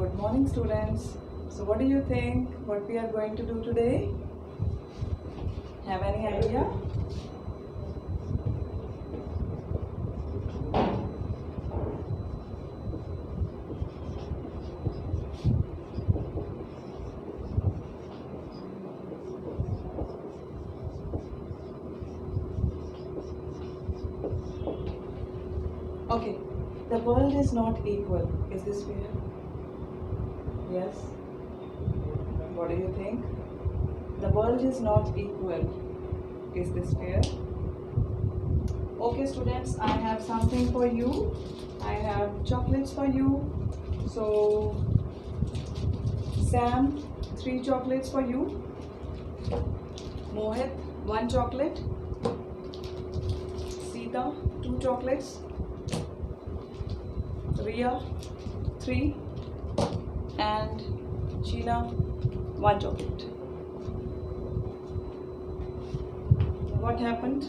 Good morning, students. So what do you think what we are going to do today? Have any idea? Okay, the world is not equal. Is this fair? Yes. What do you think? The world is not equal. Is this fair? Okay, students, I have something for you. I have chocolates for you. So, Sam, 3 chocolates for you. Mohit, 1 chocolate. Sita, 2 chocolates. Ria, 3. And Sheila, 1 chocolate. What happened?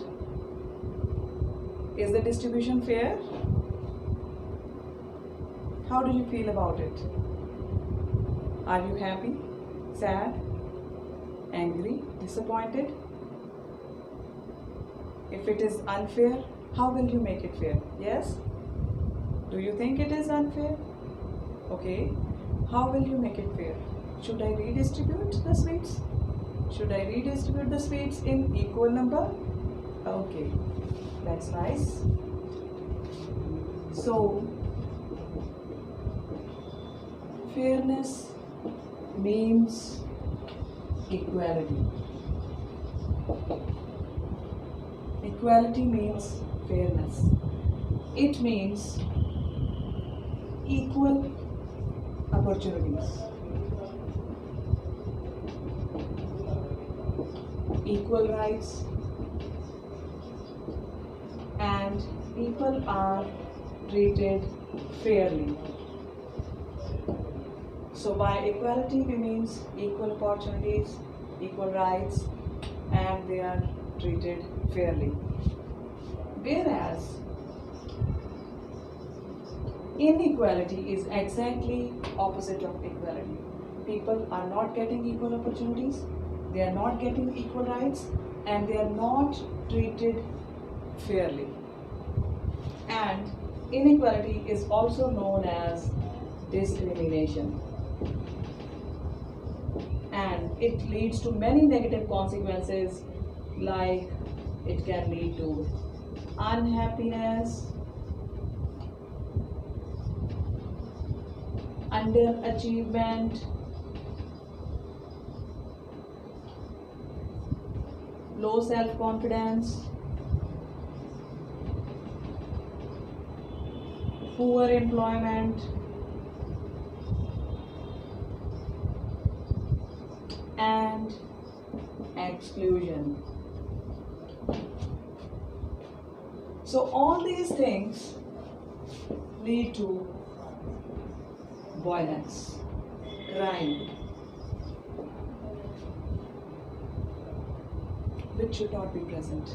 Is the distribution fair? How do you feel about it? Are you happy, sad, angry, disappointed? If it is unfair, how will you make it fair? Yes? Do you think it is unfair? Okay. How will you make it fair? Should I redistribute the sweets? Should I redistribute the sweets in equal number? Okay, that's nice. So, fairness means equality. Equality means fairness. It means equal opportunities, equal rights, and people are treated fairly. So by equality we means equal opportunities, equal rights, and they are treated fairly. Whereas inequality is exactly opposite of equality. People are not getting equal opportunities, they are not getting equal rights, and they are not treated fairly. And inequality is also known as discrimination. And it leads to many negative consequences, like it can lead to unhappiness, underachievement, low self-confidence, poor employment, and exclusion. So all these things lead to violence, crime, which should not be present.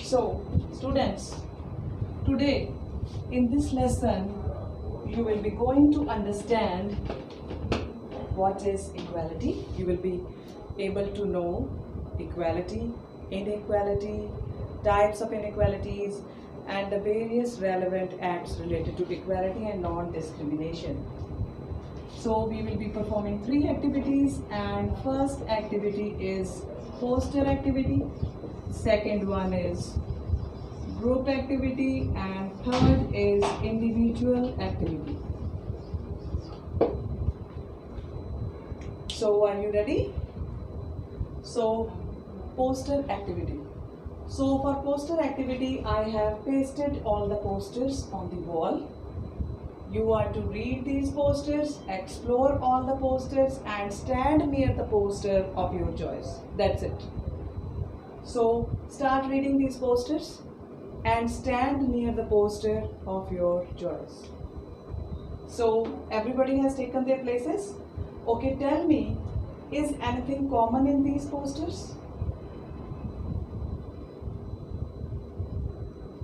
So, students, today in this lesson, you will be going to understand what is equality. You will be able to know equality, inequality, types of inequalities, and the various relevant acts related to equality and non-discrimination. So we will be performing 3 activities, and first activity is poster activity, second one is group activity, and third is individual activity. So are you ready? So poster activity. So for poster activity, I have pasted all the posters on the wall. You are to read these posters, explore all the posters, and stand near the poster of your choice. That's it. So start reading these posters and stand near the poster of your choice. So everybody has taken their places? Okay, tell me, is anything common in these posters?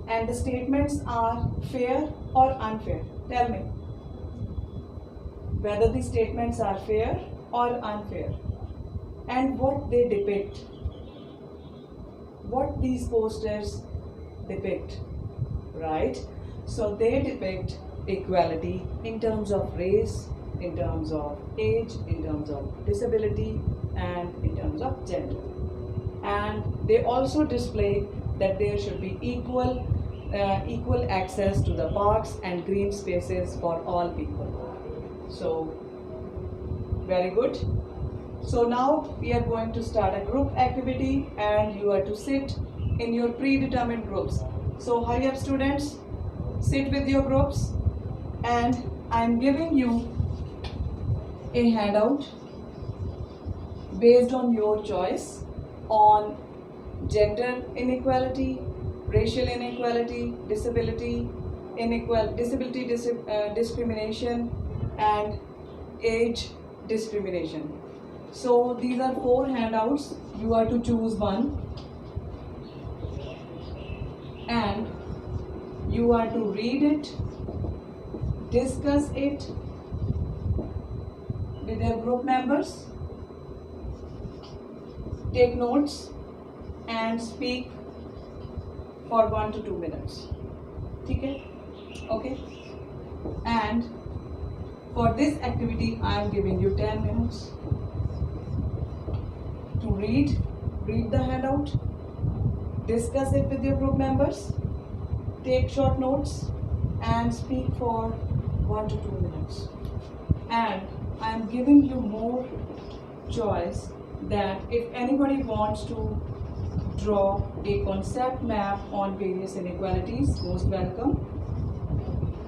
And the statements are fair or unfair? Tell me. whether the statements are fair or unfair, and what they depict, what these posters depict, right? So they depict equality in terms of race, in terms of age, in terms of disability, and in terms of gender. And they also display that there should be equal access to the parks and green spaces for all people. So, very good. So now we are going to start a group activity, and you are to sit in your predetermined groups. So hurry up, students, sit with your groups, and I am giving you a handout based on your choice on gender inequality, racial inequality, disability discrimination, and age discrimination. So these are 4 handouts. You are to choose one, and you are to read it, discuss it with your group members, take notes, and speak for 1 to 2 minutes. Okay? Okay? And for this activity, I am giving you 10 minutes to read the handout, discuss it with your group members, take short notes, and speak for 1 to 2 minutes. And I am giving you more choice that if anybody wants to draw a concept map on various inequalities, most welcome.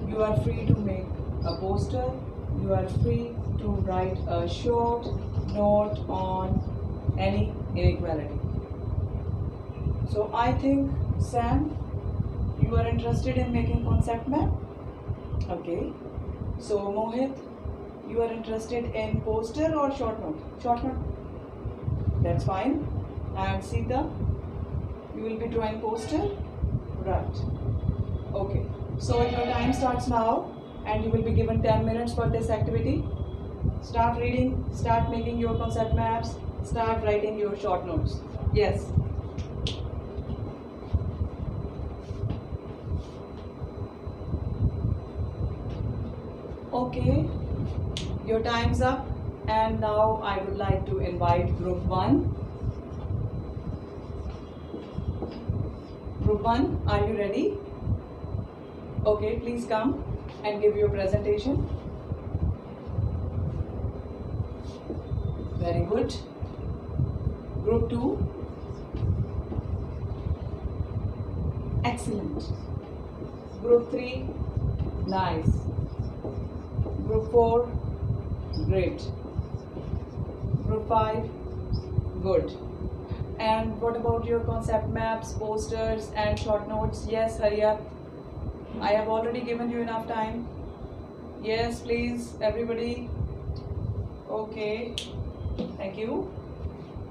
You are free to make a poster, you are free to write a short note on any inequality. So I think, Sam, you are interested in making concept map? Okay. So Mohit, you are interested in poster or short note? Short note? That's fine. And Sita, you will be drawing poster? Right. Okay. So your time starts now, and you will be given 10 minutes for this activity. Start reading, start making your concept maps, start writing your short notes. Yes. Okay, your time's up, and now I would like to invite group 1. Group 1, are you ready? Okay, please come and give your presentation. Very good. Group 2. Excellent. Group 3. Nice. Group 4. Great. Group 5. Good. And what about your concept maps, posters, and short notes? Yes, hurry up. I have already given you enough time. Yes, please, everybody. Okay, thank you.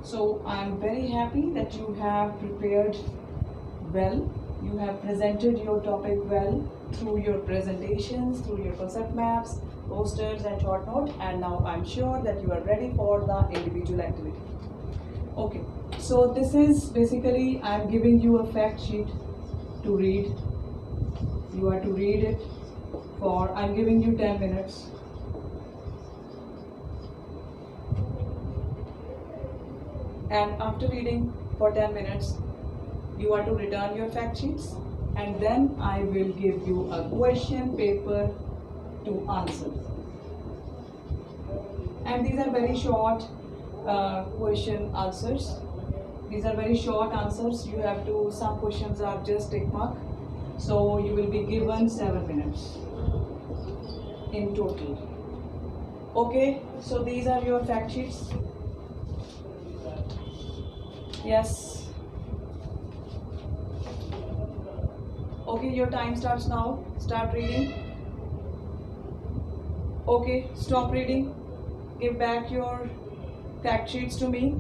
So I'm very happy that you have prepared well. You have presented your topic well through your presentations, through your concept maps, posters, and short note. And now I'm sure that you are ready for the individual activity. Okay, so this is basically, I'm giving you a fact sheet to read. You are to read it for, I'm giving you 10 minutes. And after reading for 10 minutes, you are to return your fact sheets, and then I will give you a question paper to answer. And these are very short question answers. These are very short answers. You have to, some questions are just tick mark. So you will be given 7 minutes in total. Okay, so these are your fact sheets. Yes. Okay, your time starts now. Start reading. Okay, stop reading. Give back your fact sheets to me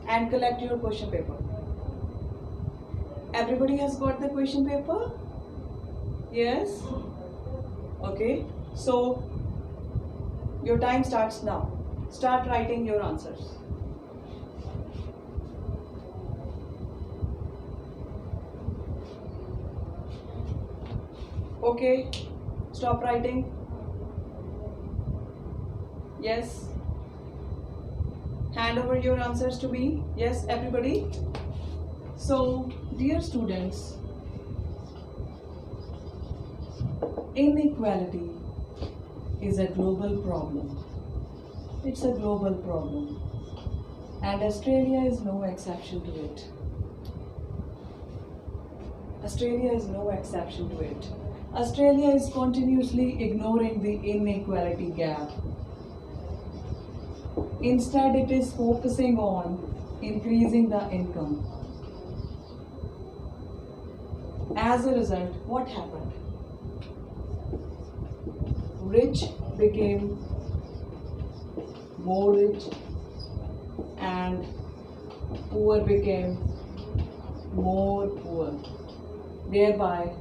and collect your question paper. Everybody has got the question paper? Yes? Okay. So Your time starts now. Start writing your answers. Okay, stop writing. Yes. Hand over your answers to me. Yes, everybody. So, dear students, inequality is a global problem. It's a global problem. And Australia is no exception to it. Australia is no exception to it. Australia is continuously ignoring the inequality gap. Instead, it is focusing on increasing the income. As a result, what happened? Rich became more rich and poor became more poor, thereby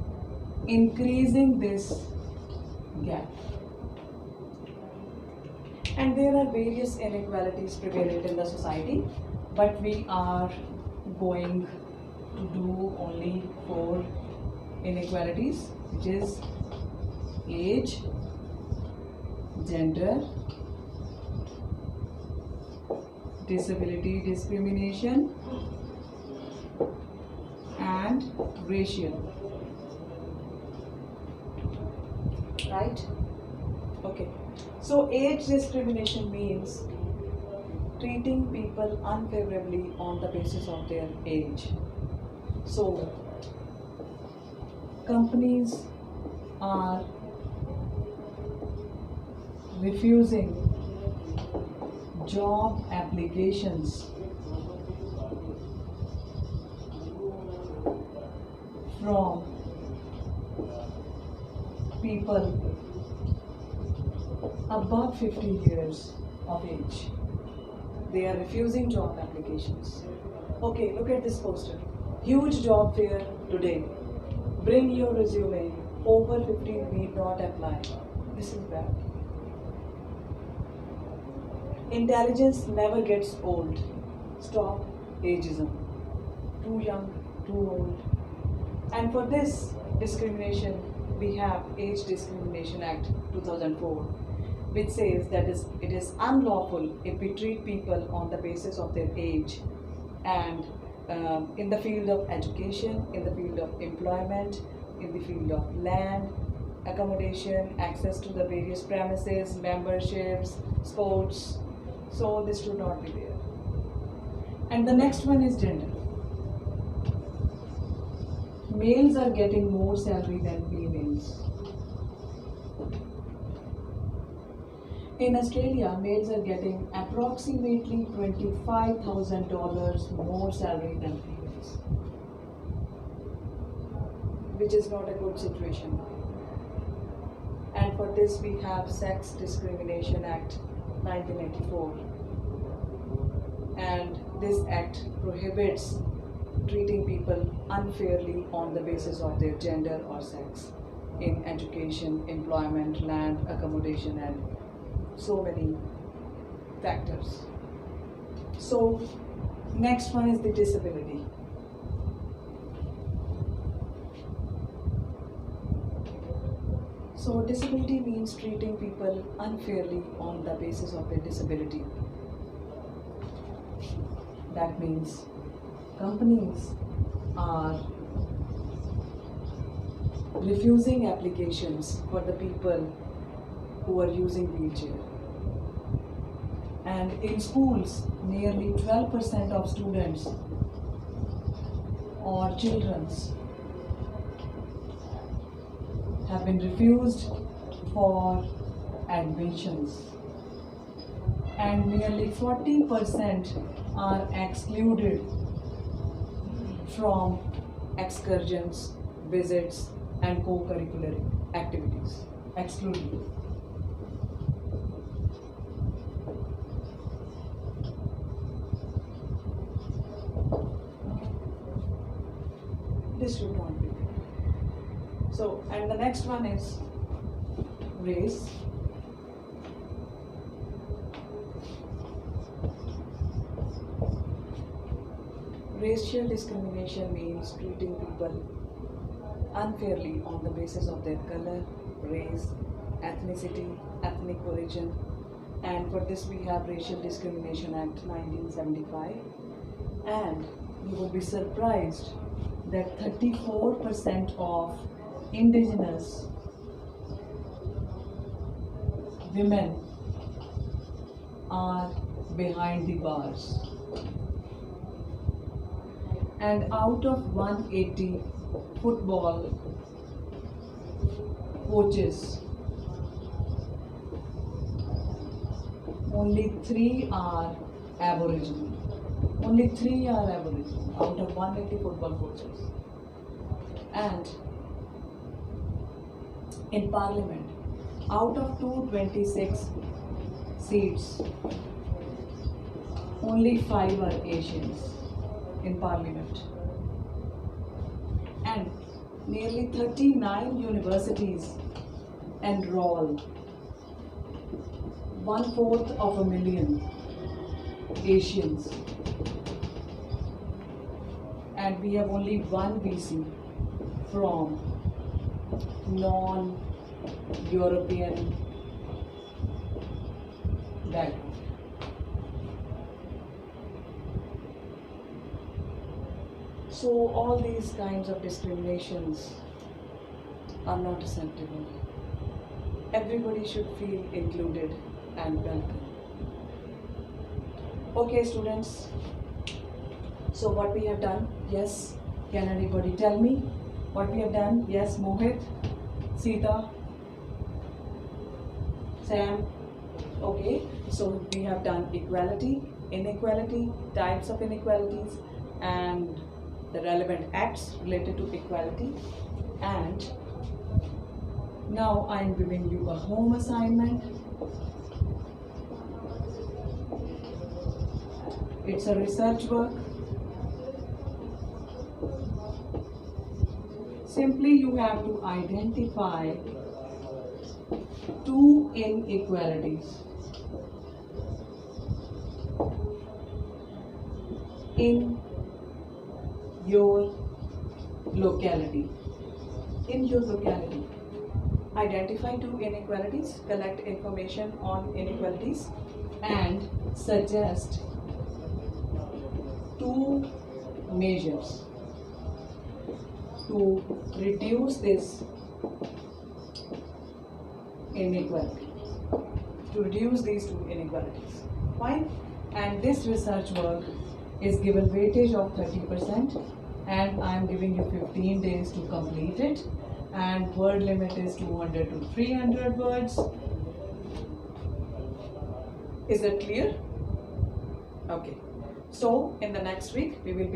increasing this gap. And there are various inequalities prevalent in the society, but we are going to do only 4 inequalities, which is age, gender, disability discrimination, and racial. Right? Okay. So age discrimination means treating people unfavorably on the basis of their age. So companies are refusing job applications from people above 50 years of age. They are refusing job applications. Okay, look at this poster. Huge job fair today. Bring your resume. Over 15 need not apply. This is bad. Intelligence never gets old. Stop ageism. Too young, too old. And for this discrimination, we have Age Discrimination Act 2004, which says that it is unlawful if we treat people on the basis of their age, and in the field of education, in the field of employment, in the field of land, accommodation, access to the various premises, memberships, sports. So this should not be there. And the next one is gender. Males are getting more salary than females. In Australia, males are getting approximately $25,000 more salary than females, which is not a good situation. And for this, we have Sex Discrimination Act 1984. And this act prohibits treating people unfairly on the basis of their gender or sex in education, employment, land, accommodation, and so many factors. So next one is the disability. So disability means treating people unfairly on the basis of their disability. That means companies are refusing applications for the people who are using wheelchair. And in schools, nearly 12% of students or children have been refused for admissions, and nearly 40% are excluded from excursions, visits, and co-curricular activities. Excluded. This should not be. So, and the next one is race. Racial discrimination means treating people unfairly on the basis of their color, race, ethnicity, ethnic origin, and for this we have Racial Discrimination Act 1975. And you will be surprised that 34% of indigenous women are behind the bars. And out of 180 football coaches, only 3 are Aboriginal. Only 3 are Aboriginal out of 180 football coaches. And in Parliament, out of 226 seats, only 5 are Asians in Parliament. And nearly 39 universities enroll 1/4 of a million Asians. And we have only one VC from non-European background. So all these kinds of discriminations are not acceptable. Everybody should feel included and welcome. Okay, students. So what we have done? Yes. Can anybody tell me what we have done? Yes, Mohit, Sita, Sam. Okay. So we have done equality, inequality, types of inequalities, and the relevant acts related to equality. And now I am giving you a home assignment. It's a research work. Simply you have to identify 2 inequalities in your locality. In your locality. Identify 2 inequalities, collect information on inequalities, and suggest 2 measures to reduce this inequality, to reduce these 2 inequalities. Fine. And this research work is given weightage of 30%, and I am giving you 15 days to complete it, and word limit is 200 to 300 words. Is that clear? Okay. So in the next week we will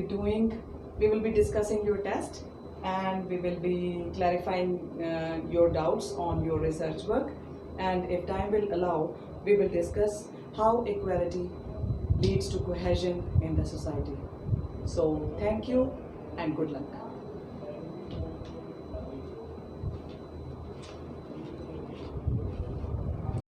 be discussing your test, and we will be clarifying your doubts on your research work, and if time will allow, we will discuss how equality leads to cohesion in the society. So thank you and good luck.